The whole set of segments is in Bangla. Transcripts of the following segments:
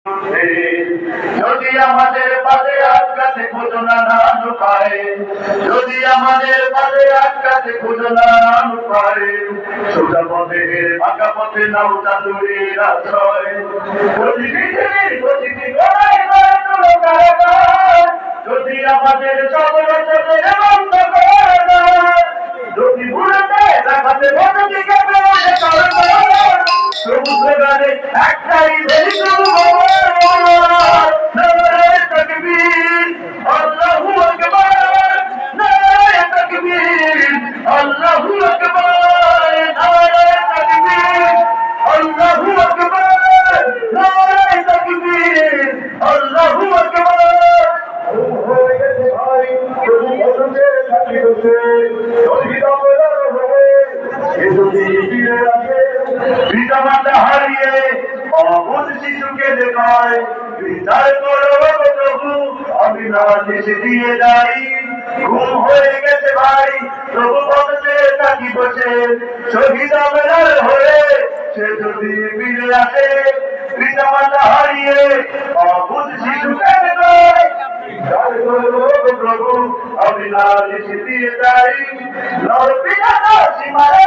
যদি আমাদের পাশে আটকাতে খোঁজো না পায়, যদি আমাদের পাশে আটকাতে খোঁজো না পায়, সোজা পথে ফাঁকা পথে নাও চাতুরীর আশ্রয়। যদি পৃথিবীর গতিতে গড়াই গড়ে তোলো কারাগার, যদি আমাদের সব রচনের বন্ধ করে দেয়, যদি ভুলেতে দেখাতে ভোটটিকে বেরোতে সরকার, সমুদ্র গানে একটাই ভেরি পিতামাতা হারিয়ে অবুধ শিশুকে দেখায়, বিচার করো প্রভু আমি না শেষে দিয়ে যাই। ঘুম হয়ে গেছে ভাই প্রভু পথে তাকি বসে, শহীদ আমেলার হয়ে সে যদি ফিরে আসে। পিতামাতা হারিয়ে অবুধ শিশুকে দেখায়, বিচার করো প্রভু আমি না শেষে দিয়ে যাই। নর পিতা সীমারে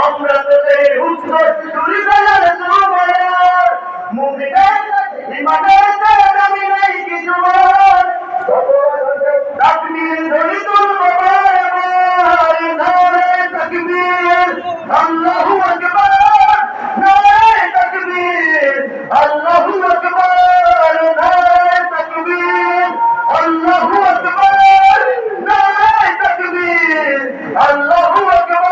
আমরা তো সেই উত্তর চুরি করার সময় মুখে ইমানের দামি নেই কিছু তাকবীর ধরি তুলব নারে তাকবীর আল্লাহু আকবার, নারে তাকবীর আল্লাহু আকবার, নারে তাকবীর আল্লাহু আকবার, নারে তাকবীর আল্লাহু আকবার।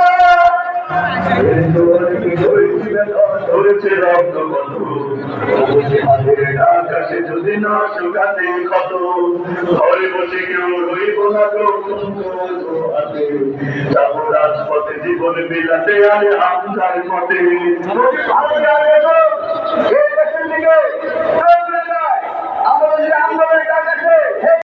আকাশে যদি না শুকাতে ক্ষত, ঘরে বসে কেউ রইব না যাবো রাজপথে জীবন বিলাতে আরে আমদার পথে।